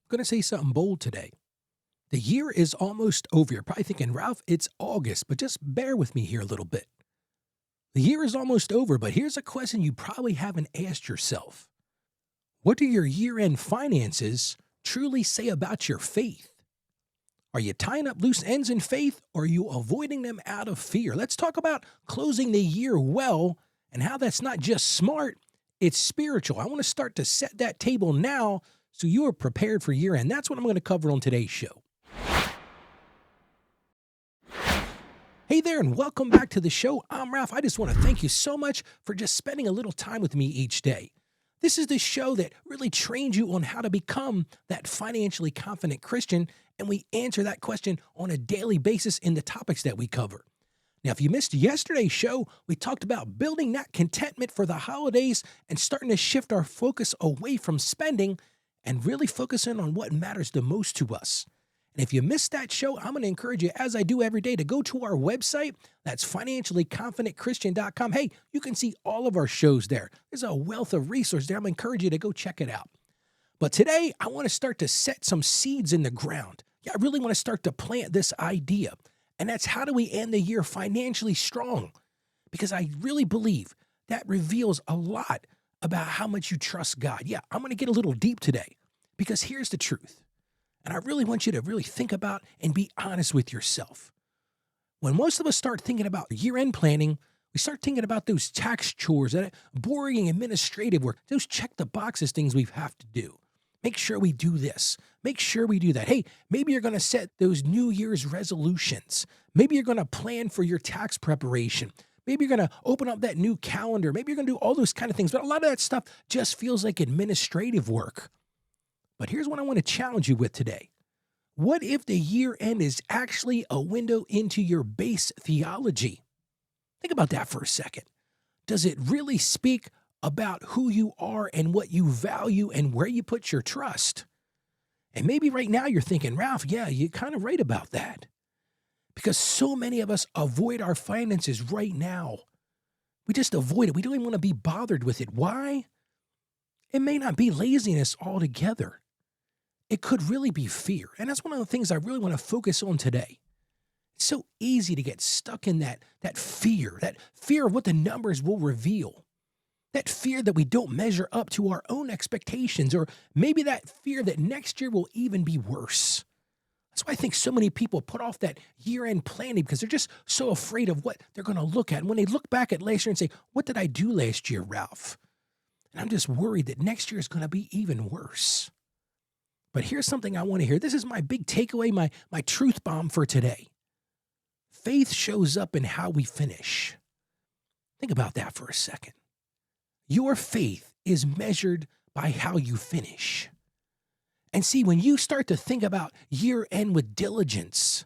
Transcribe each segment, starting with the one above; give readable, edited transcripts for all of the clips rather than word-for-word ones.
I'm going to say something bold today. The year is almost over. You're probably thinking, Ralph, it's August, but just bear with me here a little bit. The year is almost over, but here's a question you probably haven't asked yourself. What do your year end finances truly say about your faith? Are you tying up loose ends in faith or are you avoiding them out of fear? Let's talk about closing the year well and how that's not just smart, it's spiritual. I want to start to set that table now so you are prepared for year end. That's what I'm going to cover on today's show. Hey there, and welcome back to the show. I'm Ralph. I just want to thank you so much for just spending a little time with me each day. This is the show that really trains you on how to become that financially confident Christian, and we answer that question on a daily basis in the topics that we cover. Now, if you missed yesterday's show, we talked about building that contentment for the holidays and starting to shift our focus away from spending and really focusing on what matters the most to us. And if you missed that show, I'm going to encourage you, as I do every day, to go to our website. That's financiallyconfidentchristian.com. Hey, you can see all of our shows there. There's a wealth of resources there. I'm going to encourage you to go check it out. But today, I want to start to set some seeds in the ground. Yeah, I really want to start to plant this idea. And that's, how do we end the year financially strong? Because I really believe that reveals a lot about how much you trust God. Yeah, I'm going to get a little deep today because here's the truth. And I really want you to really think about and be honest with yourself. When most of us start thinking about year-end planning, we start thinking about those tax chores, that boring administrative work, those check-the-boxes things we have to do. Make sure we do this. Make sure we do that. Hey, maybe you're going to set those New Year's resolutions. Maybe you're going to plan for your tax preparation. Maybe you're going to open up that new calendar. Maybe you're going to do all those kind of things. But a lot of that stuff just feels like administrative work. But here's what I want to challenge you with today. What if the year end is actually a window into your base theology? Think about that for a second. Does it really speak about who you are and what you value and where you put your trust? And maybe right now you're thinking, Ralph, yeah, you're kind of right about that. Because so many of us avoid our finances right now. We just avoid it. We don't even want to be bothered with it. Why? It may not be laziness altogether. It could really be fear. And that's one of the things I really want to focus on today. It's so easy to get stuck in that fear of what the numbers will reveal. That fear that we don't measure up to our own expectations, or maybe that fear that next year will even be worse. That's why I think so many people put off that year-end planning because they're just so afraid of what they're going to look at. And when they look back at last year and say, what did I do last year, Ralph? And I'm just worried that next year is going to be even worse. But here's something I want to hear. This is my big takeaway, my truth bomb for today. Faith shows up in how we finish. Think about that for a second. Your faith is measured by how you finish. And see, when you start to think about year end with diligence,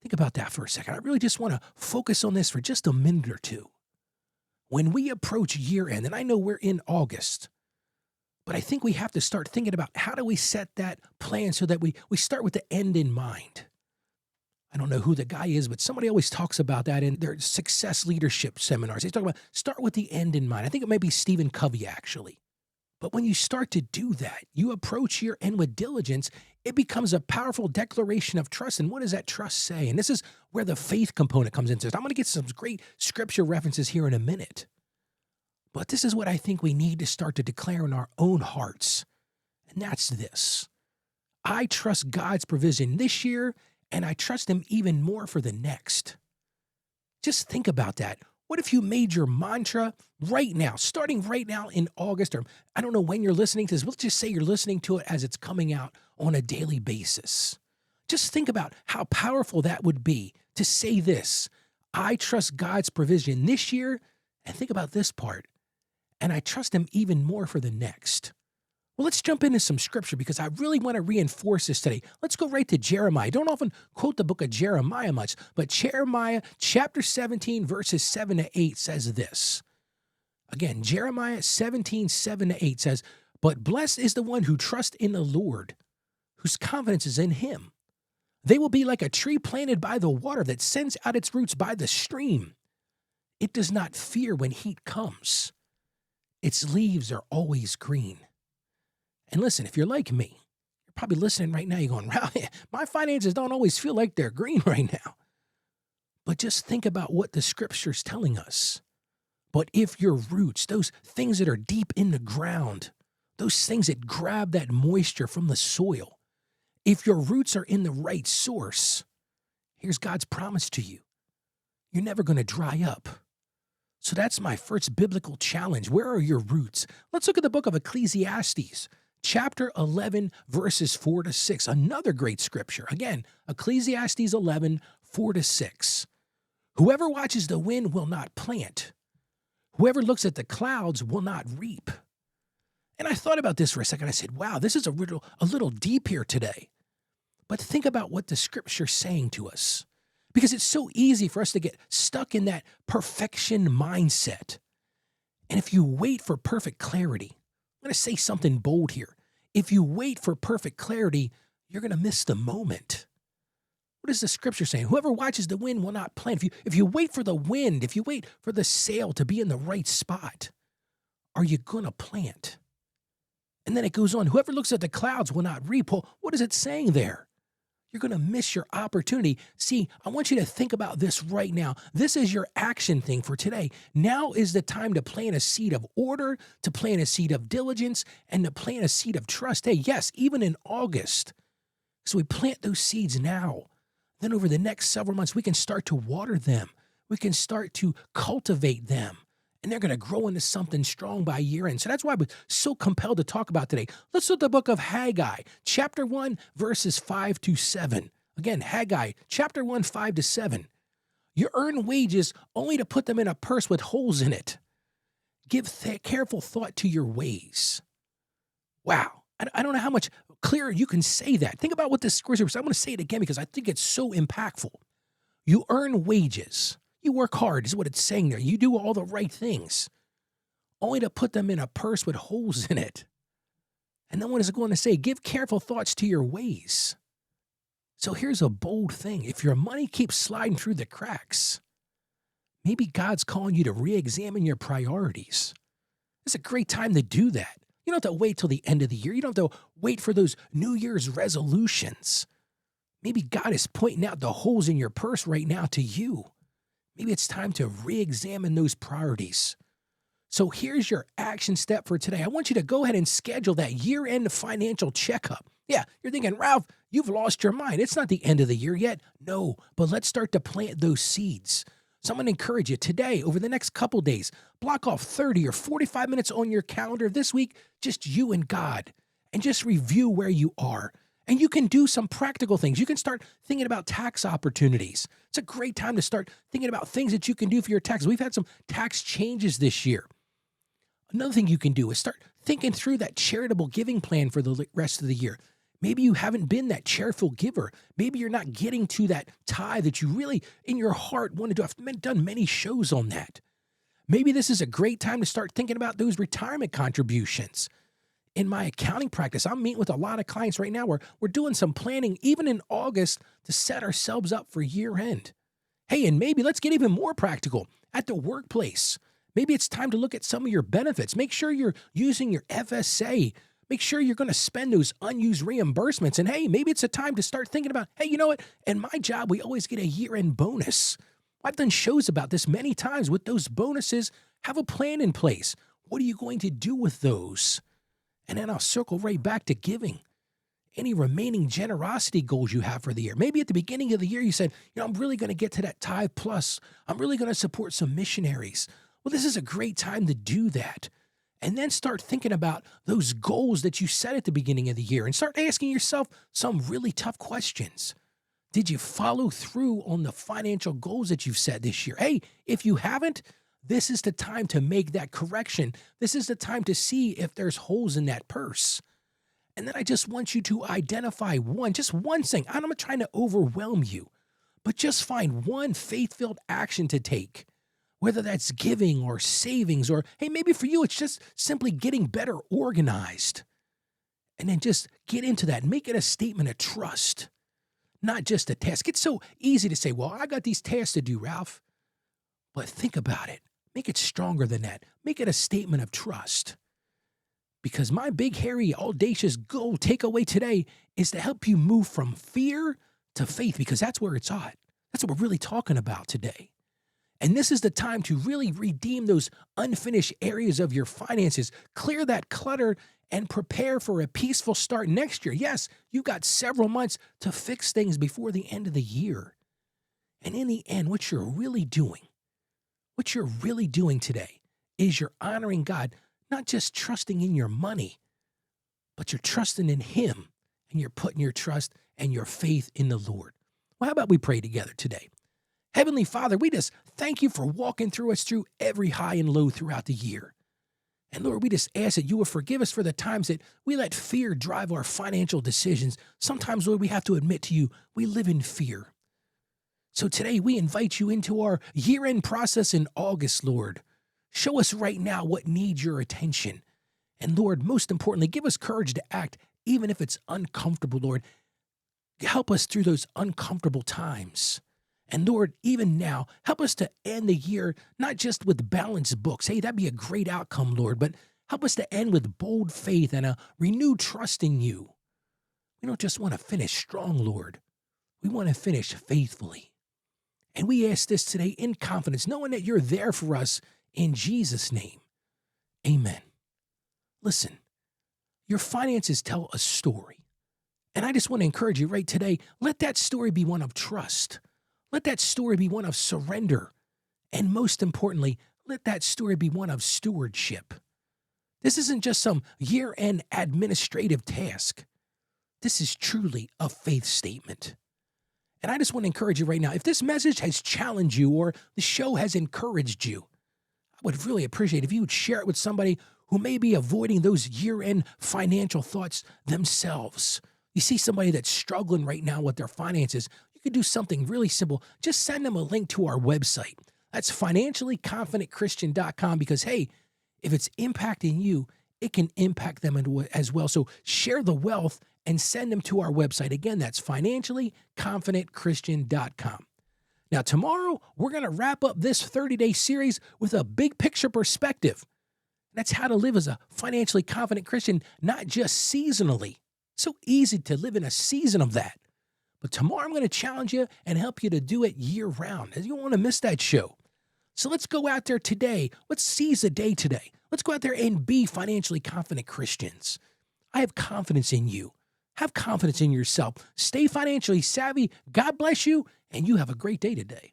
think about that for a second. I really just want to focus on this for just a minute or two. When we approach year end, and I know we're in August, but I think we have to start thinking about how do we set that plan so that we start with the end in mind. I don't know who the guy is, but somebody always talks about that in their success leadership seminars. They talk about start with the end in mind. I think it may be Stephen Covey, actually. But when you start to do that, you approach your end with diligence, it becomes a powerful declaration of trust. And what does that trust say? And this is where the faith component comes into it. I'm going to get some great scripture references here in a minute. But this is what I think we need to start to declare in our own hearts. And that's this. I trust God's provision this year, and I trust Him even more for the next. Just think about that. What if you made your mantra right now, starting right now in August, or I don't know when you're listening to this. Let's just say you're listening to it as it's coming out on a daily basis. Just think about how powerful that would be to say this. I trust God's provision this year, and think about this part. And I trust Him even more for the next. Well, let's jump into some scripture because I really want to reinforce this today. Let's go right to Jeremiah. I don't often quote the book of Jeremiah much, but Jeremiah chapter 17, verses 7 to 8 says this. Again, Jeremiah 17, 7 to 8 says, but blessed is the one who trusts in the Lord, whose confidence is in Him. They will be like a tree planted by the water that sends out its roots by the stream. It does not fear when heat comes. Its leaves are always green. And listen, if you're like me, you're probably listening right now. You're going, "Wow, my finances don't always feel like they're green right now." But just think about what the scripture's telling us. But if your roots, those things that are deep in the ground, those things that grab that moisture from the soil, if your roots are in the right source, here's God's promise to you. You're never going to dry up. So that's my first biblical challenge. Where are your roots? Let's look at the book of Ecclesiastes, chapter 11, verses 4 to 6. Another great scripture. Again, Ecclesiastes 11, 4 to 6. Whoever watches the wind will not plant. Whoever looks at the clouds will not reap. And I thought about this for a second. I said, wow, this is a little deep here today. But think about what the scripture's saying to us. Because it's so easy for us to get stuck in that perfection mindset. And if you wait for perfect clarity, I'm going to say something bold here. If you wait for perfect clarity, you're going to miss the moment. What is the scripture saying? Whoever watches the wind will not plant. If you wait for the wind, if you wait for the sail to be in the right spot, are you going to plant? And then it goes on, whoever looks at the clouds will not reap. Well, what is it saying there? You're going to miss your opportunity. See, I want you to think about this right now. This is your action thing for today. Now is the time to plant a seed of order, to plant a seed of diligence, and to plant a seed of trust. Hey, yes, even in August. So we plant those seeds now. Then over the next several months, we can start to water them. We can start to cultivate them. And they're going to grow into something strong by year end. So that's why I was so compelled to talk about today. Let's look at the book of Haggai, chapter 1, verses 5 to 7. Again, Haggai, chapter 1, 5 to 7. You earn wages only to put them in a purse with holes in it. Give careful thought to your ways. Wow. I don't know how much clearer you can say that. Think about what this scripture is. I'm going to say it again because I think it's so impactful. You earn wages. You work hard is what it's saying there. You do all the right things, only to put them in a purse with holes in it. And then what is it going to say? Give careful thoughts to your ways. So here's a bold thing. If your money keeps sliding through the cracks, maybe God's calling you to re-examine your priorities. It's a great time to do that. You don't have to wait till the end of the year. You don't have to wait for those New Year's resolutions. Maybe God is pointing out the holes in your purse right now to you. Maybe it's time to re-examine those priorities. So here's your action step for today. I want you to go ahead and schedule that year-end financial checkup. Yeah, you're thinking, Ralph, you've lost your mind. It's not the end of the year yet. No, but let's start to plant those seeds. So I'm going to encourage you today, over the next couple days, block off 30 or 45 minutes on your calendar this week, just you and God, and just review where you are. And you can do some practical things. You can start thinking about tax opportunities. It's a great time to start thinking about things that you can do for your taxes. We've had some tax changes this year. Another thing you can do is start thinking through that charitable giving plan for the rest of the year. Maybe you haven't been that cheerful giver. Maybe you're not getting to that tithe that you really, in your heart, want to do. I've done many shows on that. Maybe this is a great time to start thinking about those retirement contributions. In my accounting practice, I'm meeting with a lot of clients right now where we're doing some planning, even in August, to set ourselves up for year end. Hey, and maybe let's get even more practical. At the workplace, maybe it's time to look at some of your benefits. Make sure you're using your FSA. Make sure you're going to spend those unused reimbursements. And hey, maybe it's a time to start thinking about, hey, you know what? In my job, we always get a year-end bonus. I've done shows about this many times. With those bonuses, have a plan in place. What are you going to do with those? And then I'll circle right back to giving. Any remaining generosity goals you have for the year. Maybe at the beginning of the year you said, I'm really going to get to that tithe plus. I'm really going to support some missionaries. Well, this is a great time to do that. And then start thinking about those goals that you set at the beginning of the year and start asking yourself some really tough questions. Did you follow through on the financial goals that you've set this year? Hey, if you haven't, this is the time to make that correction. This is the time to see if there's holes in that purse. And then I just want you to identify just one thing. I'm not trying to overwhelm you, but just find one faith-filled action to take, whether that's giving or savings, or, hey, maybe for you, it's just simply getting better organized. And then just get into that. Make it a statement of trust, not just a task. It's so easy to say, well, I got these tasks to do, Ralph. But think about it. Make it stronger than that. Make it a statement of trust. because my big, hairy, audacious goal takeaway today is to help you move from fear to faith, because that's where it's at. That's what we're really talking about today. And this is the time to really redeem those unfinished areas of your finances, clear that clutter, and prepare for a peaceful start next year. Yes, you got several months to fix things before the end of the year. And in the end, what you're really doing today is you're honoring God, not just trusting in your money, but you're trusting in Him, and you're putting your trust and your faith in the Lord. Well, how about we pray together today? Heavenly Father, we just thank you for walking through us through every high and low throughout the year. And Lord, we just ask that you will forgive us for the times that we let fear drive our financial decisions. Sometimes, Lord, we have to admit to you, we live in fear. So today we invite you into our year-end process in August, Lord. Show us right now what needs your attention. And Lord, most importantly, give us courage to act even if it's uncomfortable, Lord. Help us through those uncomfortable times. And Lord, even now, help us to end the year not just with balanced books. Hey, that'd be a great outcome, Lord, but help us to end with bold faith and a renewed trust in you. We don't just want to finish strong, Lord. We want to finish faithfully. And we ask this today in confidence, knowing that you're there for us in Jesus' name. Amen. Listen, your finances tell a story. And I just want to encourage you right today, let that story be one of trust. Let that story be one of surrender. And most importantly, let that story be one of stewardship. This isn't just some year-end administrative task. This is truly a faith statement. And I just want to encourage you right now, if this message has challenged you or the show has encouraged you, I would really appreciate if you would share it with somebody who may be avoiding those year-end financial thoughts themselves. You see somebody that's struggling right now with their finances, you could do something really simple. Just send them a link to our website. That's financiallyconfidentchristian.com, because, hey, if it's impacting you, it can impact them as well. So share the wealth and send them to our website. Again, that's financiallyconfidentchristian.com. Now, tomorrow, we're going to wrap up this 30-day series with a big picture perspective. That's how to live as a financially confident Christian, not just seasonally. So easy to live in a season of that. But tomorrow I'm going to challenge you and help you to do it year-round. You don't want to miss that show. So let's go out there today. Let's seize the day today. Let's go out there and be financially confident Christians. I have confidence in you. Have confidence in yourself. Stay financially savvy. God bless you, and you have a great day today.